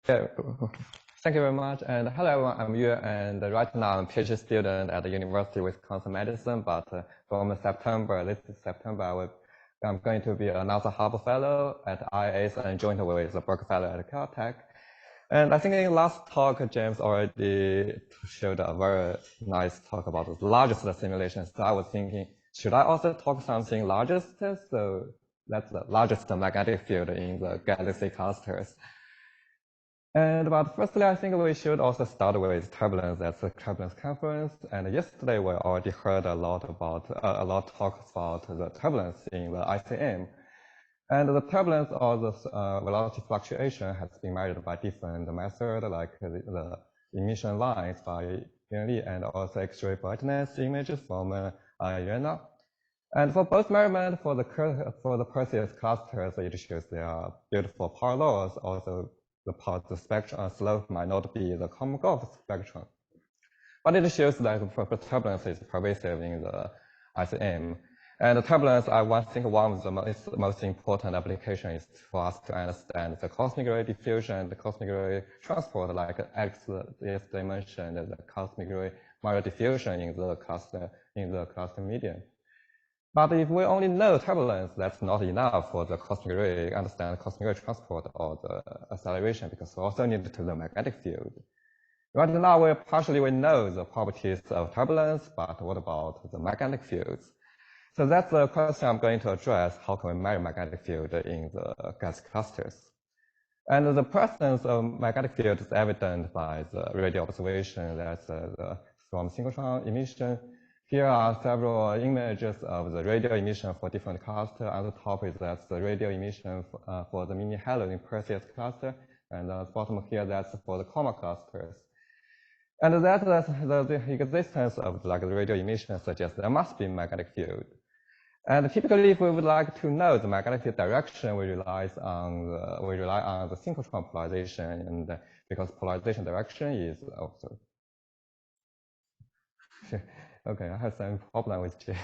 Yeah, thank you very much. And hello, everyone. I'm Yu, and right now I'm a PhD student at the University of Wisconsin-Madison. But from September, this September, I'm going to be a NASA Hubble Fellow at IAS and joint with a Berkeley Fellow at Caltech. And I think in the last talk, James already showed a very nice talk about the largest simulations. So I was thinking, should I also talk something largest? So that's the largest magnetic field in the galaxy clusters. But firstly, I think we should also start with turbulence. That's the turbulence conference. And yesterday we already heard a lot talks about the turbulence in the ICM. And the turbulence or the velocity fluctuation has been measured by different methods, like the emission lines by Lee and also X-ray brightness images from Yuan. And for both measurement for the Perseus clusters, it shows there are beautiful power laws. Also, the spectrum slope might not be the common Gauss spectrum, but it shows that turbulence is pervasive in the ICM. And the turbulence, I think one of the most important applications is for us to understand the cosmic ray diffusion and the cosmic ray transport, like Alex yesterday mentioned, the cosmic ray Mario diffusion in the cluster medium. But if we only know turbulence, that's not enough for the cosmic ray, understand cosmic ray transport or the acceleration, because we also need to know magnetic field. Right now, we know the properties of turbulence, but what about the magnetic fields? So that's the question I'm going to address. How can we measure magnetic field in the gas clusters? And the presence of magnetic field is evident by the radio observation. That's from synchrotron emission. Here are several images of the radio emission for different clusters. On the top is that's the radio emission for the mini halo in Perseus cluster, and at the bottom here that's for the coma clusters. And that's the existence of the radio emission suggests there must be magnetic field. And typically, if we would like to know the magnetic field direction, we rely on the synchrotron polarization, and because polarization direction is also. Okay, I have some problem with J.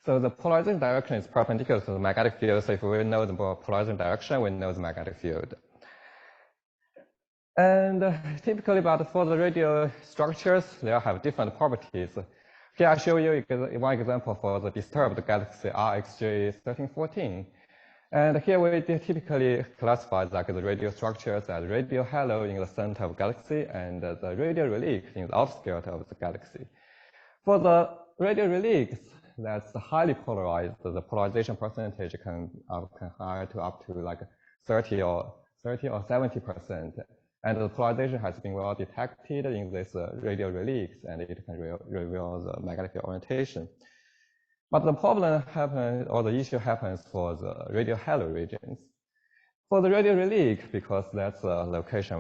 So the polarization direction is perpendicular to the magnetic field. So if we know the polarization direction, we know the magnetic field. And typically, but for the radio structures, they have different properties. Here I show you one example for the disturbed galaxy RxJ 1314. And here we typically classify like the radio structures as radio halo in the center of the galaxy and the radio relics in the outskirts of the galaxy. For the radio relics that's highly polarized, the polarization percentage can high to up to like 30 or 70%. And the polarization has been well detected in this radio relics, and it can reveal the magnetic orientation. But the problem happens, or the issue happens for the radio halo regions. For the radio relic, because that's a location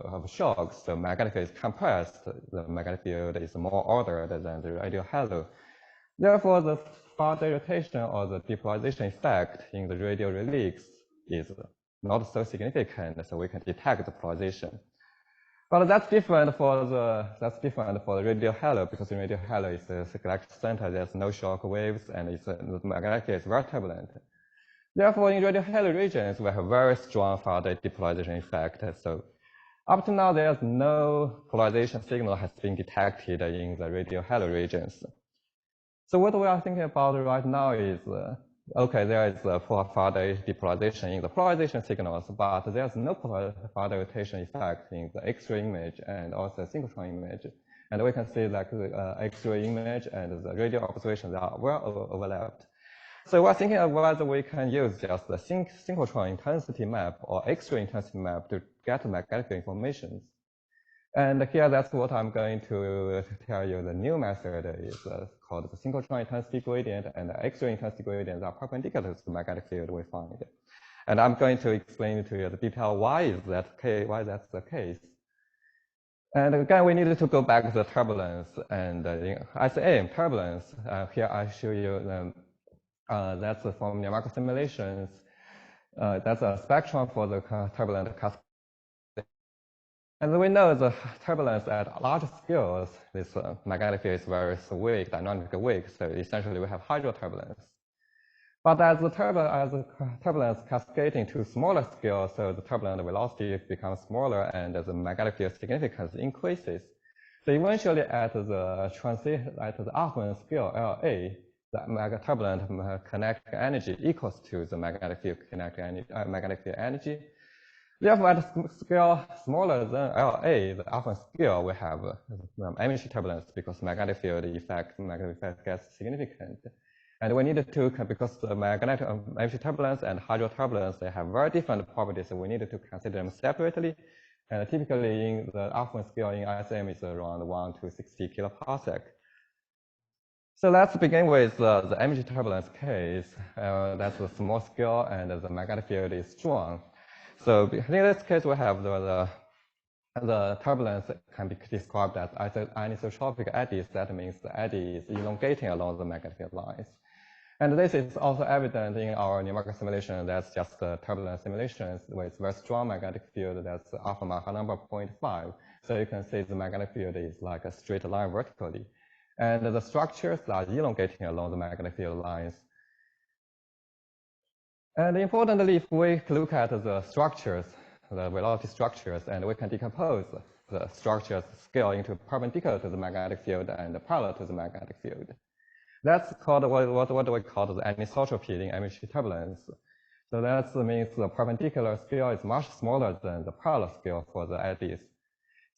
of shocks, the magnetic is compressed, the magnetic field is more ordered than the radio halo. Therefore, the Faraday rotation or the depolarization effect in the radio relics is not so significant, so we can detect the polarization. But that's different for the radio halo, because in radio halo is a galactic center, there's no shock waves, and the magnetic is very turbulent. Therefore, in radio halo regions, we have very strong Faraday depolarization effect. So up to now, there's no polarization signal has been detected in the radio halo regions. So what we are thinking about right now is, okay, there is a Faraday depolarization in the polarization signals, but there's no Faraday rotation effect in the X-ray image and also synchrotron image. And we can see like the X-ray image and the radio observations are well overlapped. So we're thinking of whether we can use just the synchrotron intensity map or X-ray intensity map to get magnetic information. And here, that's what I'm going to tell you. The new method is called the synchrotron intensity gradient, and the X-ray intensity gradients are perpendicular to the magnetic field we find. And I'm going to explain to you the detail why that's the case. And again, we needed to go back to the turbulence and ICM turbulence. Here I show you that's from numerical simulations. That's a spectrum for the turbulent And we know the turbulence at large scales, this magnetic field is very weak, dynamically weak, so essentially we have hydroturbulence. But as the turbulence cascading to smaller scales, so the turbulent velocity becomes smaller and the magnetic field significance increases. So eventually at the affluent scale, LA, the turbulent kinetic energy equals to the magnetic field magnetic field energy. Therefore, at a scale smaller than LA, the affluent scale, we have energy turbulence because magnetic field effect gets significant. And we needed to, because the magnetic energy turbulence and hydroturbulence, they have very different properties, so we needed to consider them separately. And typically in the affluent scale in ISM is around 1 to 60 kiloparsec. So let's begin with the energy turbulence case. That's the small scale and the magnetic field is strong. So in this case, we have the turbulence can be described as anisotropic eddies. That means the eddy is elongating along the magnetic lines. And this is also evident in our numerical simulation. That's just the turbulence simulations with very strong magnetic field. That's alpha Mach number 0.5. So you can see the magnetic field is like a straight line vertically. And the structures are elongating along the magnetic field lines. And importantly, if we look at the structures, the velocity structures, and we can decompose the structures scale into perpendicular to the magnetic field and parallel to the magnetic field. That's called what do we call the anisotropy in energy turbulence. So that means the perpendicular scale is much smaller than the parallel scale for the eddies.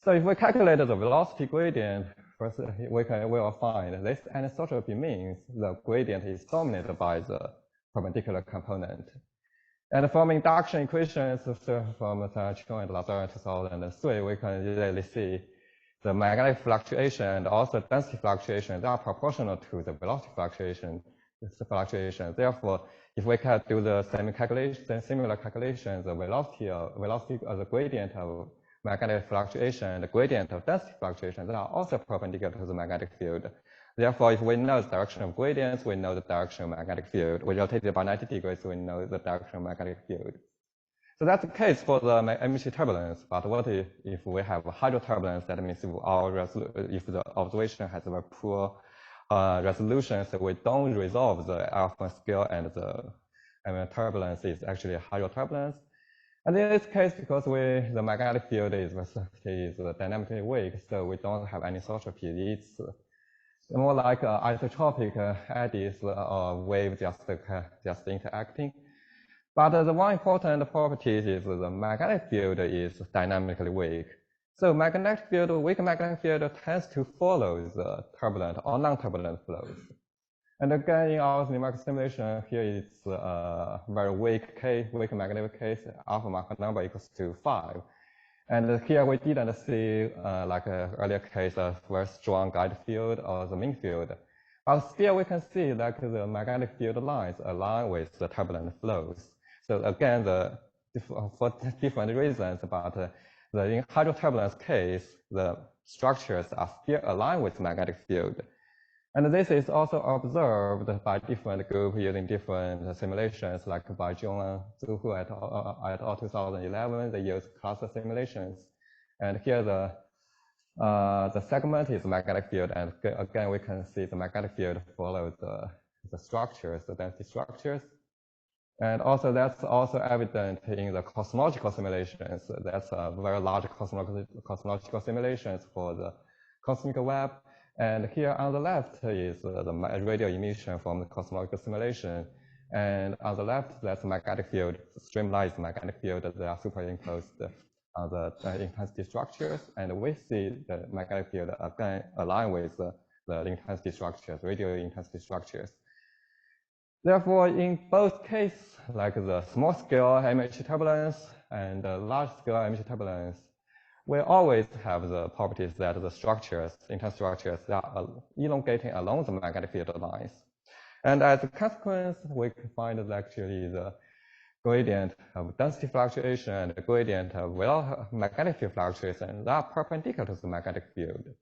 So if we calculate the velocity gradient, first we will find this anisotropy means the gradient is dominated by the perpendicular component. And from induction equations from Synchrotron and Lazar 2003, we can easily see the magnetic fluctuation and also density fluctuation, they are proportional to the velocity fluctuation. Therefore, if we can do the same calculation, similar calculations, the velocity of the gradient of magnetic fluctuation and the gradient of density fluctuation, they are also perpendicular to the magnetic field. Therefore, if we know the direction of gradients, we know the direction of magnetic field. We rotate it by 90 degrees, we know the direction of magnetic field. So that's the case for the energy turbulence. But what if we have hydroturbulence? That means if the observation has a poor resolution, so we don't resolve the alpha scale and the turbulence is actually hydroturbulence. And in this case, because the magnetic field is dynamically weak, so we don't have any anisotropy. It's more like isotropic eddies or waves just interacting. But the one important property is the magnetic field is dynamically weak. So weak magnetic field tends to follow the turbulent or non-turbulent flows. And again, in our numerical simulation, here it's a very weak magnetic case, alpha Mach number equals to 5. And here we didn't see like an earlier case of very strong guide field or the mean field. But still we can see that the magnetic field lines align with the turbulent flows. So again, for different reasons, but in hydroturbulence case, the structures are still aligned with magnetic field. And this is also observed by different groups using different simulations, like by Zhong and Zhu et al. 2011, they use cluster simulations. And here the segment is magnetic field, and again we can see the magnetic field follows the structures, the density structures. And also that's also evident in the cosmological simulations. That's a very large cosmological simulations for the cosmic web. And here on the left is the radio emission from the cosmological simulation. And on the left, that's magnetic field, streamlined magnetic field. They are superimposed on the intensity structures. And we see the magnetic field again align with the intensity structures, radio intensity structures. Therefore, in both cases, like the small scale energy turbulence and the large scale energy turbulence, we always have the properties that the structures, intense structures, are elongating along the magnetic field lines. And as a consequence, we can find that actually the gradient of density fluctuation and the gradient of magnetic field fluctuation are perpendicular to the magnetic field.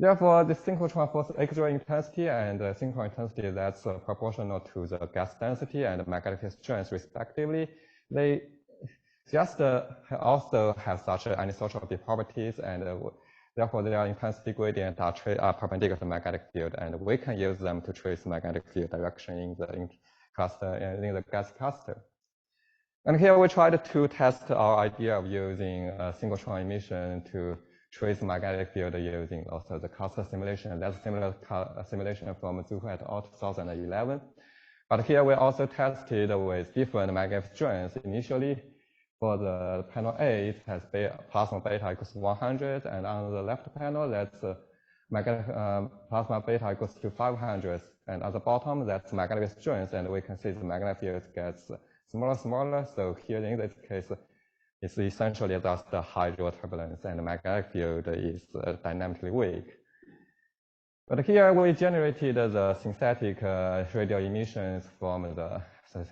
Therefore, the synchrotron force X-ray intensity and the synchron intensity that's proportional to the gas density and magnetic field strength respectively. just also have such anisotropy properties, and therefore their intensity gradient are perpendicular to magnetic field, and we can use them to trace magnetic field direction in the gas cluster. And here we tried to test our idea of using a synchrotron emission to trace magnetic field using also the cluster simulation. That's similar simulation from Zuhu et al. 2011. But here we also tested with different magnetic strengths. Initially, for the panel A, it has plasma beta equals 100, and on the left panel, that's magnetic plasma beta equals to 500, and at the bottom, that's magnetic strength, and we can see the magnetic field gets smaller. So here in this case, it's essentially just the hydro turbulence, and the magnetic field is dynamically weak. But here we generated the synthetic radio emissions from the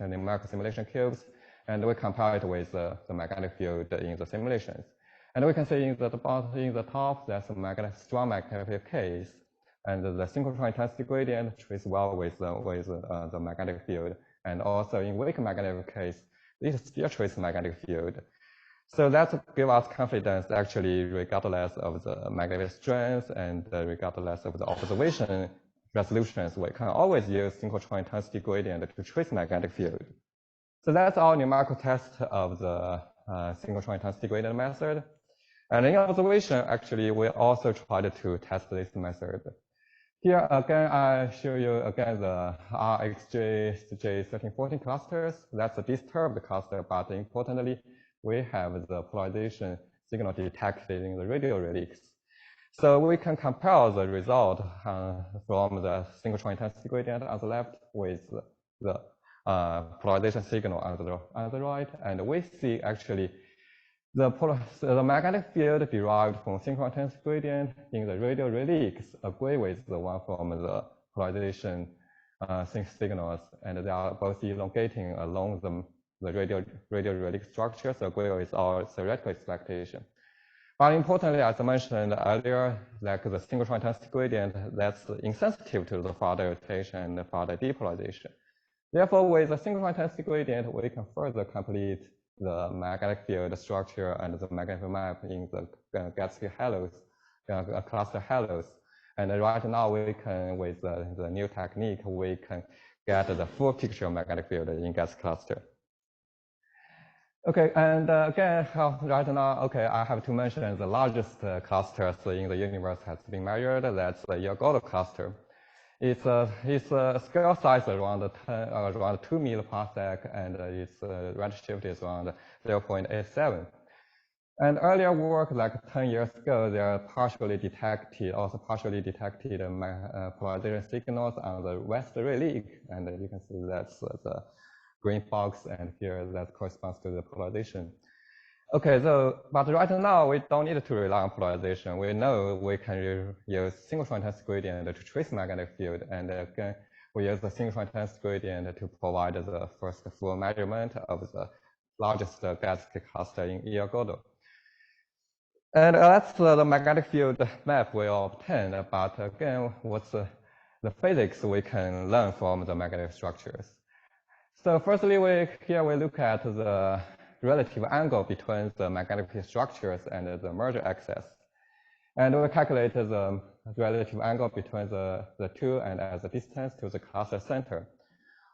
numerical simulation cubes, and we compare it with the magnetic field in the simulations. And we can see in the top, that's a strong magnetic case, and the synchrotron intensity gradient traces well with the magnetic field. And also in weak magnetic case, it still traces magnetic field. So that gives us confidence, actually, regardless of the magnetic strength and regardless of the observation resolutions, we can always use synchrotron intensity gradient to trace magnetic field. So that's our numerical test of the synchrotron intensity gradient method. And in observation, actually, we also tried to test this method. Here again, I show you again the RxJ1314 clusters. That's a disturbed cluster, but importantly, we have the polarization signal detected in the radio relics. So we can compare the result from the synchrotron intensity gradient on the left with the polarization signal on the right, and we see actually the magnetic field derived from synchrotron intensity gradient in the radio relics agree with the one from the polarization signals, and they are both elongating along the radio relic structure, so agree with our theoretical expectation. But importantly, as I mentioned earlier, like the synchrotron intensity gradient, that's insensitive to the Faraday rotation and the Faraday depolarization. Therefore, with the synchrotron intensity gradient, we can further complete the magnetic field structure and the magnetic map in the galaxy halos, cluster halos. And right now, we can, with the new technique, we can get the full picture of magnetic field in gas cluster. Okay, and again, right now, okay, I have to mention the largest clusters in the universe has been measured. That's the Irgodo cluster. Its scale size around 2 milliparsec, and its redshift is around 0.87. And earlier work, like 10 years ago, they are partially detected polarization signals on the west relic, and you can see that's the green box, and here that corresponds to the polarization. Okay, so, but right now we don't need to rely on polarization. We know we can use synchrotron intensity gradient to trace magnetic field, and again, we use the synchrotron intensity gradient to provide the first full measurement of the largest galaxy cluster in Irgodo. And that's the magnetic field map we obtained, but again, what's the physics we can learn from the magnetic structures? So firstly, here we look at the relative angle between the magnetic structures and the merger axis. And we calculate the relative angle between the two and as a distance to the cluster center.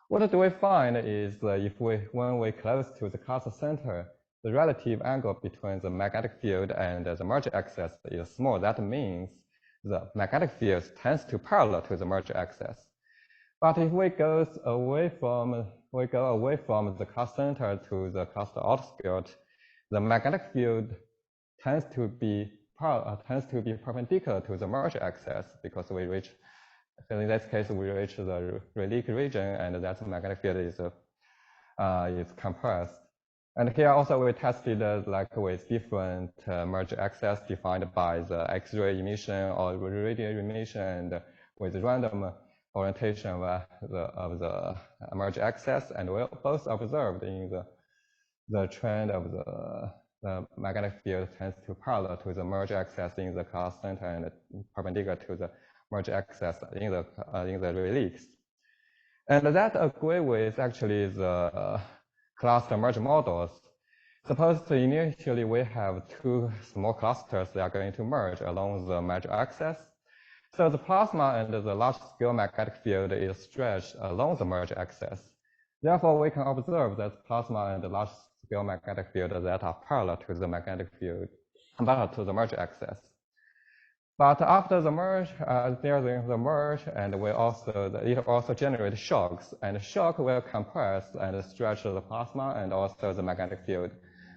What do we find is when we close to the cluster center, the relative angle between the magnetic field and the merger axis is small. That means the magnetic field tends to parallel to the merger axis. But if we go away from the cluster center to the cluster outskirt, the magnetic field tends to be perpendicular to the merger axis, because we reach, in this case, we reach the relic region, and that magnetic field is compressed. And here also we tested like with different merger axes defined by the X-ray emission or radio emission, and with random orientation of the merger axis, and we both observed in the trend of the magnetic field tends to parallel to the merger axis in the cluster center and perpendicular to the merger axis in the relics. And that agree with actually the cluster merger models. Suppose initially we have two small clusters that are going to merge along the major axis. So the plasma and the large-scale magnetic field is stretched along the merge axis. Therefore, we can observe that plasma and the large-scale magnetic field that are parallel to the magnetic field, parallel to the merge axis. But after the merge, there's the merge, and it also generates shocks, and shock will compress and stretch the plasma and also the magnetic field.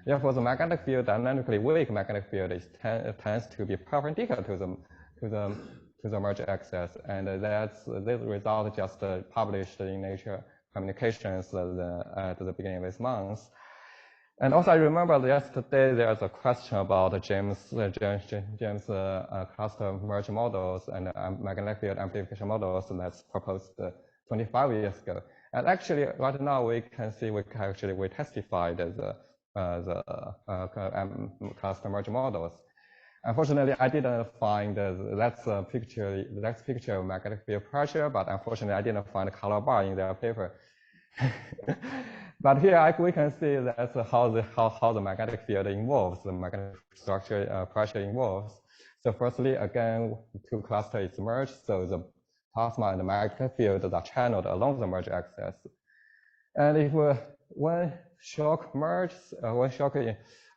Therefore, the magnetic field, dynamically weak magnetic field, tends to be perpendicular to the merge axis, and this result just published in Nature Communications at the beginning of this month. And also, I remember yesterday there's a question about James cluster merge models and magnetic field amplification models that's proposed 25 years ago. And actually, right now we can see we testified the cluster merge models. Unfortunately, I didn't find that's a picture of magnetic field pressure, but unfortunately, I didn't find a color bar in their paper. But here we can see that's how the magnetic field involves, the magnetic structure pressure involves. So firstly, again, two clusters is merged, so the plasma and the magnetic field are channeled along the merge axis. And if when shock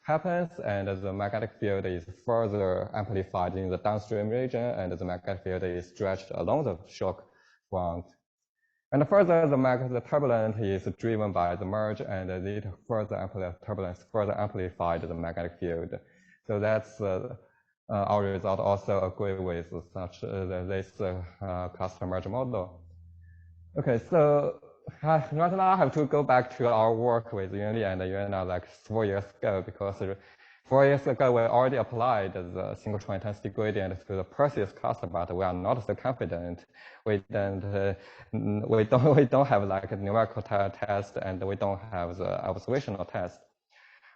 happens and the magnetic field is further amplified in the downstream region, and the magnetic field is stretched along the shock front. And further, the turbulence is driven by the merge, and turbulence further amplified the magnetic field. So that's our result also agree with such this cluster merge model. Okay, so right now I have to go back to our work with Yunli and Yuan like 4 years ago, because 4 years ago we already applied the synchrotron intensity gradient to the Perseus cluster, but we are not so confident. We don't have like a numerical test, and we don't have the observational test.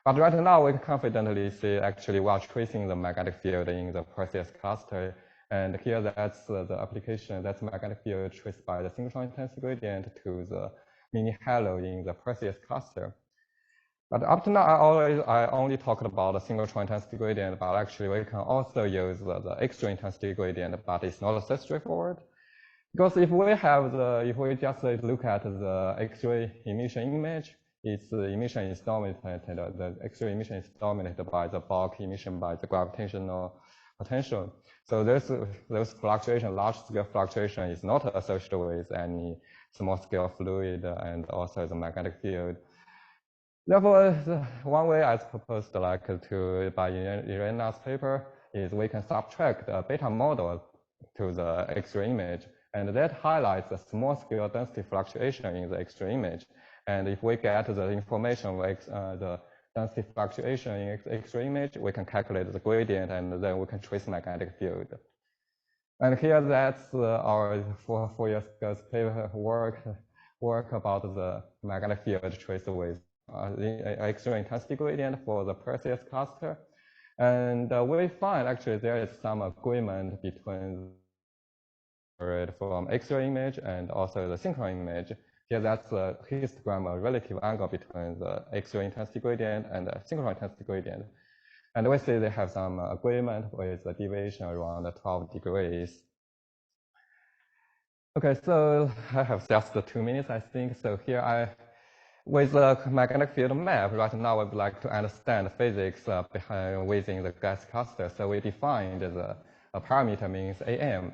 But right now we can confidently see actually we are tracing the magnetic field in the Perseus cluster. And here that's the application, that's magnetic field traced by the synchrotron intensity gradient to the mini halo in the Perseus cluster. But up to now, I only talked about the synchrotron intensity gradient, but actually we can also use the X-ray intensity gradient, but it's not so straightforward. Because if we just look at the X-ray emission image, its emission is dominated, the X-ray emission is dominated by the bulk emission by the gravitational potential. So those fluctuation, large-scale fluctuation is not associated with any small-scale fluid and also the magnetic field. Therefore, one way I proposed by Irena's paper is we can subtract a beta model to the X-ray image, and that highlights the small-scale density fluctuation in the X-ray image. And if we get the information like the density fluctuation in X-ray image, we can calculate the gradient, and then we can trace magnetic field. And here that's our 4 years ago paper work about the magnetic field traced with the X-ray intensity gradient for the Perseus cluster. And we find actually there is some agreement between from X-ray image and also the synchrotron image. Here that's a histogram, a relative angle between the X-ray intensity gradient and the synchrotron intensity gradient. And we see they have some agreement with the deviation around 12 degrees. Okay, so I have just 2 minutes, I think. So here with the magnetic field map, right now we would like to understand the physics within the gas cluster. So we defined a parameter means AM.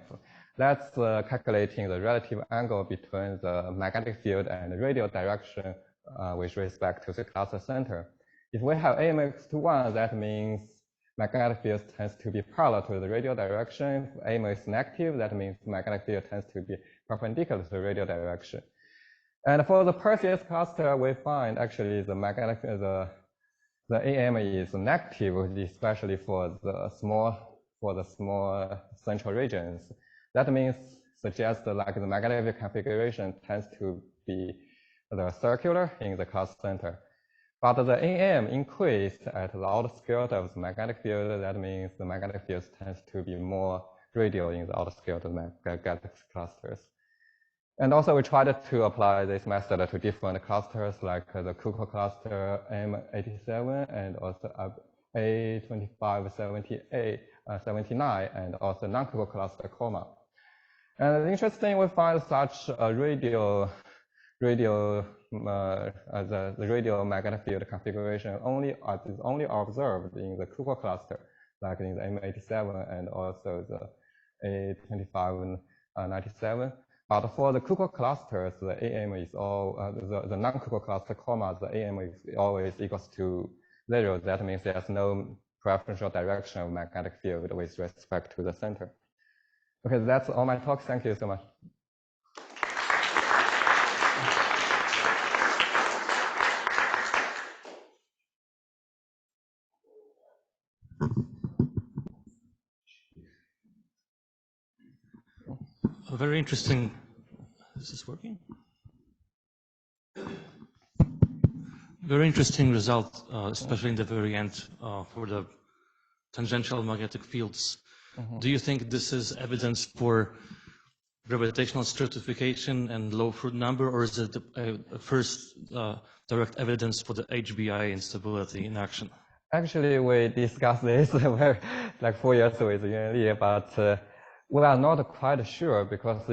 That's calculating the relative angle between the magnetic field and the radial direction with respect to the cluster center. If we have AM equals to 1, that means magnetic field tends to be parallel to the radial direction. If AM is negative, that means magnetic field tends to be perpendicular to the radial direction. And for the Perseus cluster, we find actually the AM is negative, especially for the small central regions. That means suggests like the magnetic configuration tends to be the circular in the cluster center. But the AM increased at the outer skirt of the magnetic field. That means the magnetic field tends to be more radial in the outer skirt of the galaxy clusters. And also we tried to apply this method to different clusters like the Cuckoo cluster M87 and also A2578, 79, and also non-Cuckoo cluster Coma. And interesting, we find such a the radio magnetic field configuration is only observed in the Cuckoo cluster, like in the M87 and also the A2597. But for the Cuckoo clusters, the AM is all the non-Cuckoo cluster comma. The AM is always equals to 0. That means there's no preferential direction of magnetic field with respect to the center. Okay, that's all my talk. Thank you so much. A very interesting. Is this working? Very interesting result, especially in the very end for the tangential magnetic fields. Do you think this is evidence for gravitational stratification and low Froude number, or is it a first direct evidence for the HBI instability in action? Actually, we discussed this like 4 years with Yuan, but we are not quite sure because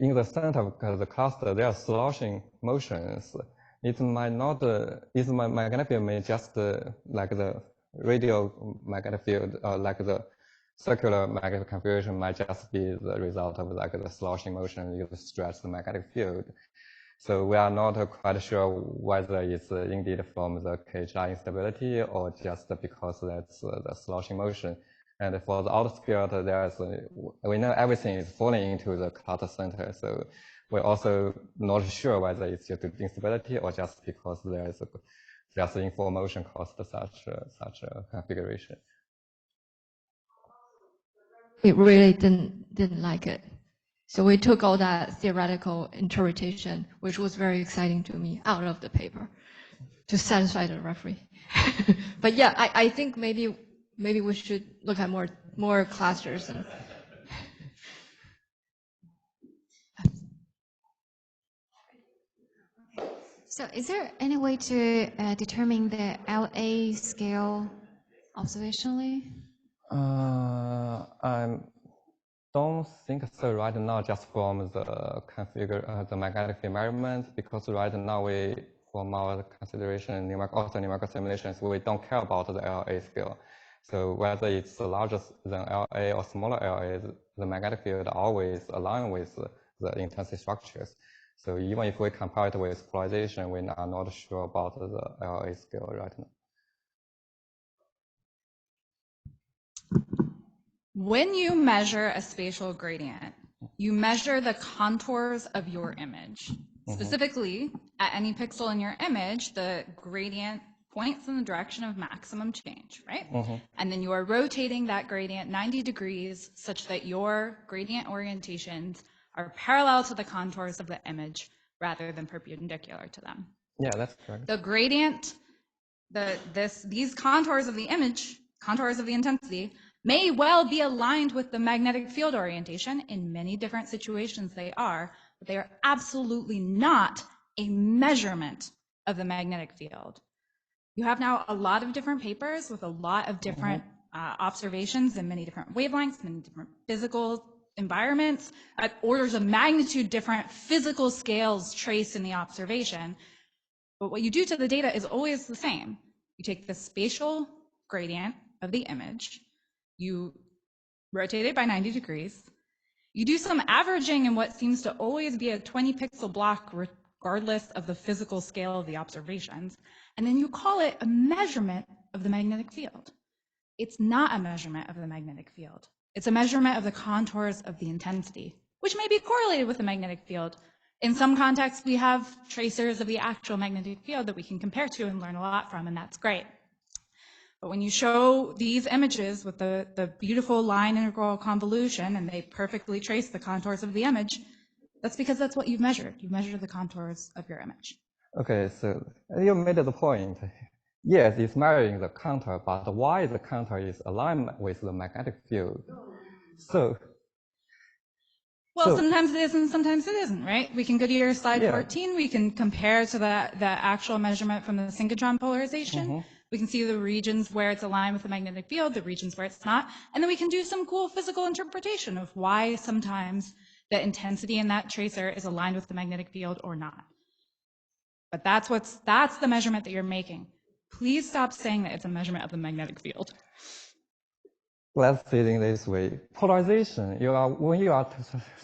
in the center of the cluster there are sloshing motions. It might not. Magnetic field may just like the radio magnetic field, like the circular magnetic configuration might just be the result of like the sloshing motion you stretch the magnetic field. So we are not quite sure whether it's indeed from the KHI instability or just because that's the sloshing motion. And for the outskirt, we know everything is falling into the cluster center. So we're also not sure whether it's due to instability or just because there is just informal motion caused such a configuration. We really didn't like it. So we took all that theoretical interpretation, which was very exciting to me, out of the paper to satisfy the referee. But yeah, I think maybe we should look at more clusters. So is there any way to determine the LA scale observationally? I don't think so right now, just from the magnetic field measurement, because right now from our consideration, numerical simulations, we don't care about the LA scale. So whether it's larger than LA or smaller LA, the magnetic field always align with the intensity structures. So even if we compare it with polarization, we are not sure about the LA scale right now. When you measure a spatial gradient, you measure the contours of your image. Specifically, at any pixel in your image, the gradient points in the direction of maximum change, right? And then you are rotating that gradient 90 degrees such that your gradient orientations are parallel to the contours of the image rather than perpendicular to them. Yeah, that's correct. The gradient, these contours of the image, contours of the intensity, may well be aligned with the magnetic field orientation. In many different situations they are, but they are absolutely not a measurement of the magnetic field. You have now a lot of different papers with a lot of different observations in many different wavelengths, many different physical environments, at orders of magnitude different physical scales traced in the observation. But what you do to the data is always the same. You take the spatial gradient of the image, you rotate it by 90 degrees, you do some averaging in what seems to always be a 20 pixel block regardless of the physical scale of the observations, and then you call it a measurement of the magnetic field. It's not a measurement of the magnetic field. It's a measurement of the contours of the intensity, which may be correlated with the magnetic field. In some contexts, we have tracers of the actual magnetic field that we can compare to and learn a lot from, and that's great. But when you show these images with the beautiful line integral convolution and they perfectly trace the contours of the image, that's because that's what you've measured. You've measured the contours of your image. Okay, so you made the point. Yes, it's measuring the contour, but why the contour is aligned with the magnetic field? So Well, So- sometimes it is and sometimes it isn't, right? We can go to your slide Yeah. 14. We can compare to the actual measurement from the synchrotron polarization. We can see the regions where it's aligned with the magnetic field, the regions where it's not. And then we can do some cool physical interpretation of why sometimes the intensity in that tracer is aligned with the magnetic field or not. But that's the measurement that you're making. Please stop saying that it's a measurement of the magnetic field. Let's see it in this way. Polarization, when you are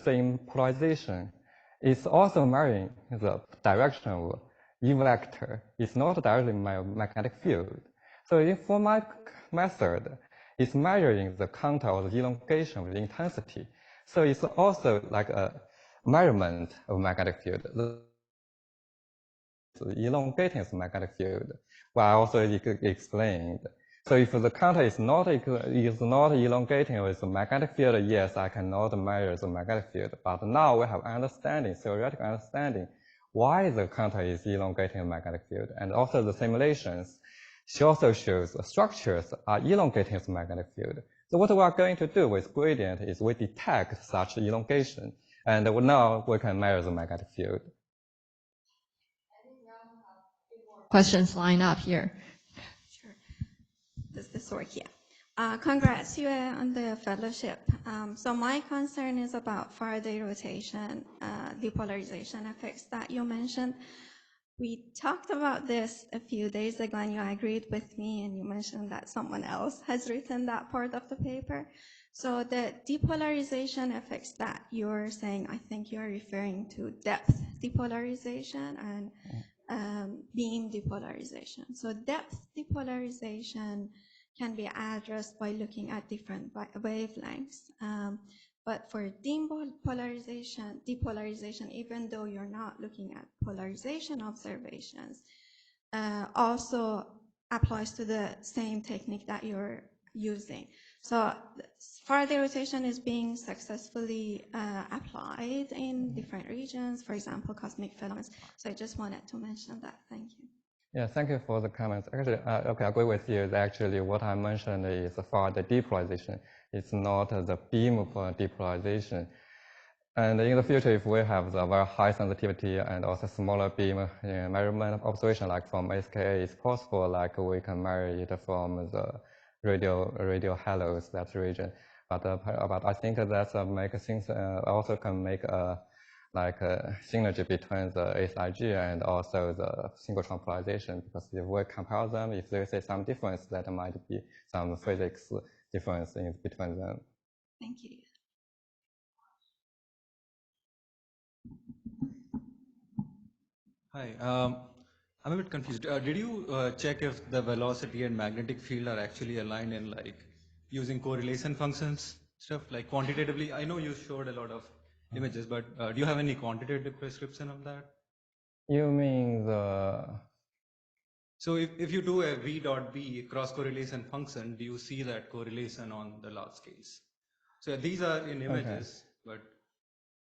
saying polarization, it's also measuring the direction of E vector. It's not directly my magnetic field. So for my method, it's measuring the contour of the elongation of the intensity. So it's also like a measurement of magnetic field. Elongating the magnetic field, but I also explained. So if the contour is not elongating with the magnetic field, yes, I cannot measure the magnetic field. But now we have understanding, theoretical understanding, why the contour is elongating the magnetic field. And also the simulations, she also shows the structures are elongating the magnetic field. So what we are going to do with gradient is we detect such elongation, and now we can measure the magnetic field. Questions line up here. Sure. Does this work? Yeah. Congrats you on the fellowship. So my concern is about Faraday rotation, depolarization effects that you mentioned. We talked about this a few days ago and you agreed with me and you mentioned that someone else has written that part of the paper. So the depolarization effects that you're saying, I think you're referring to depth depolarization and beam depolarization. So depth depolarization can be addressed by looking at different wavelengths. But for depolarization, even though you're not looking at polarization observations, also applies to the same technique that you're using. So Faraday rotation is being successfully applied in different regions, for example, cosmic filaments. So I just wanted to mention that. Thank you. Yeah, thank you for the comments. Actually, okay, I agree with you. Actually, what I mentioned is Faraday depolarization. It's not the beam depolarization. And in the future, if we have the very high sensitivity and also smaller beam measurement observation, like from SKA, it's possible, like we can measure it from the radio halos, that region. But I think that make things also can make like a synergy between the SIG and also the synchrotron polarization, because if we compare them, if there is some difference, that might be some physics difference in between them. Thank you. Hi, I'm a bit confused. Did you check if the velocity and magnetic field are actually aligned in like using correlation functions stuff, like quantitatively? I know you showed a lot of images, but do you have any quantitative prescription of that? You mean the... So if you do a V dot B cross correlation function, do you see that correlation on the log scales? So these are in images, but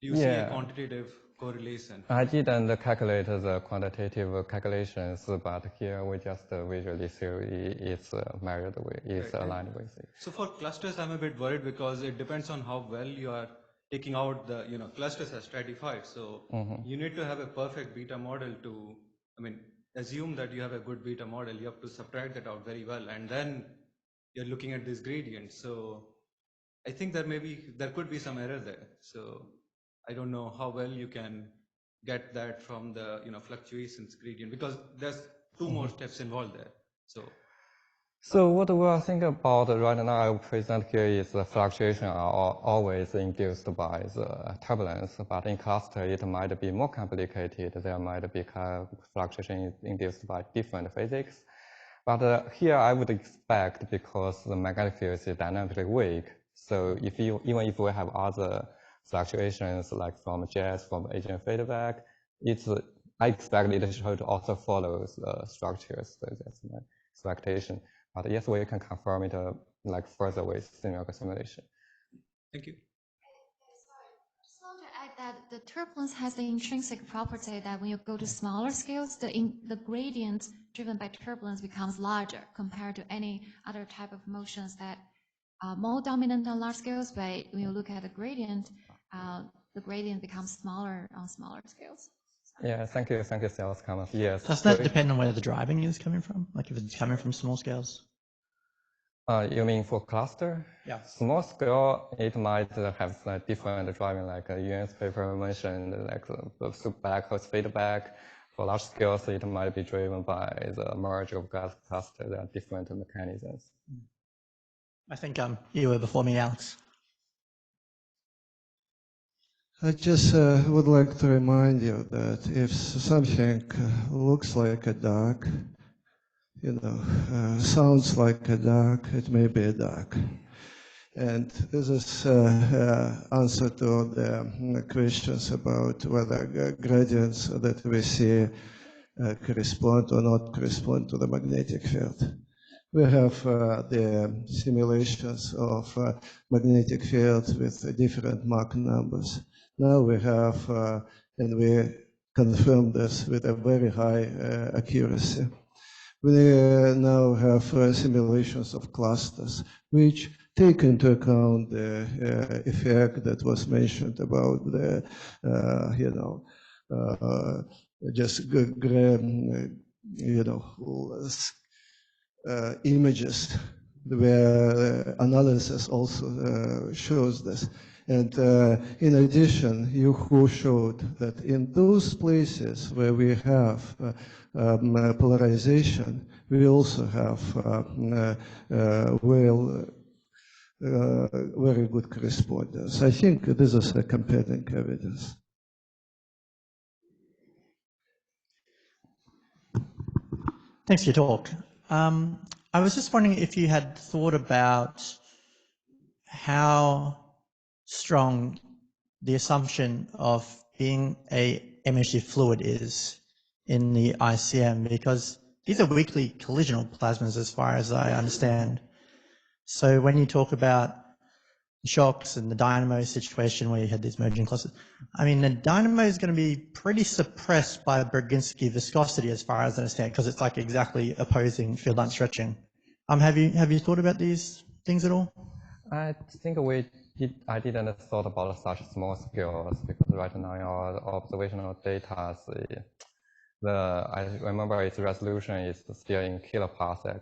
do you see a quantitative correlation? I didn't calculate the quantitative calculations, but here we just visually see it's measured with, it's aligned with it. So for clusters, I'm a bit worried because it depends on how well you are taking out the, clusters are stratified. So you need to have a perfect beta model to, assume that you have a good beta model. You have to subtract that out very well. And then you're looking at this gradient. So I think there could be some error there. So I don't know how well you can get that from the fluctuations gradient, because there's two more steps involved there. So what we are thinking about right now, I present here is the fluctuation are always induced by the turbulence, but in cluster it might be more complicated. There might be fluctuation induced by different physics. But here I would expect, because the magnetic field is dynamically weak, so even if we have other fluctuations like from jets, from agent feedback, I expect it should also follow the structures. So that's my expectation. But yes, we can confirm it like further with numerical simulation. Thank you. Just want to add that the turbulence has the intrinsic property that when you go to smaller scales, the gradient driven by turbulence becomes larger compared to any other type of motions that more dominant on large scales, but when you look at the gradient becomes smaller on smaller scales. Yeah, thank you, sales comments. Yes. Does that depend on where the driving is coming from? Like if it's coming from small scales? You mean for cluster? Yeah. Small scale, it might have some different driving, like Yuan's paper mentioned, like the black hole feedback. For large scales, it might be driven by the merge of gas cluster. There are different mechanisms. I think you were before me, Alex. I just would like to remind you that if something looks like a duck, sounds like a duck, it may be a duck. And this is answer to the questions about whether gradients that we see correspond or not correspond to the magnetic field. We have the simulations of magnetic fields with different Mach numbers. Now we have, and we confirm this with a very high accuracy. We now have simulations of clusters, which take into account the effect that was mentioned about the, images, where analysis also shows this. And in addition, you showed that in those places where we have polarization, we also have very good correspondence. I think this is a compelling evidence. Thanks for your talk. I was just wondering if you had thought about how strong the assumption of being a emission fluid is in the ICM, because these are weakly collisional plasmas as far as I understand. So when you talk about shocks and the dynamo situation where you had these merging clusters, I mean, the dynamo is going to be pretty suppressed by Brzezinski viscosity as far as I understand, because it's like exactly opposing field line stretching. Have you thought about these things at all? I think I didn't thought about such small scales, because right now in our observational data, I remember its resolution is still in kiloparsec.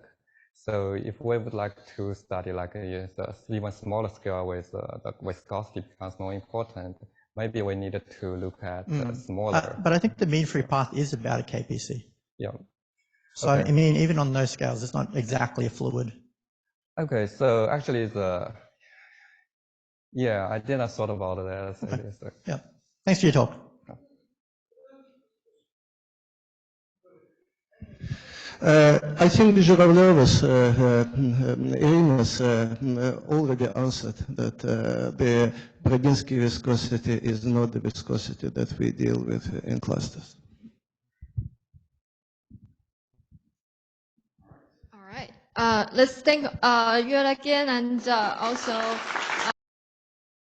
So if we would like to study like the even smaller scale with the viscosity becomes more important, maybe we needed to look at smaller. But I think the mean free path is about a KPC. Yeah. So okay. I mean, even on those scales, it's not exactly a fluid. Okay, so actually yeah, I didn't thought about that. Okay. Yeah. Thanks for your talk. I think Zhuravlev's Amos already answered that the Brzezinski viscosity is not the viscosity that we deal with in clusters. All right. Let's thank Yuan again, and also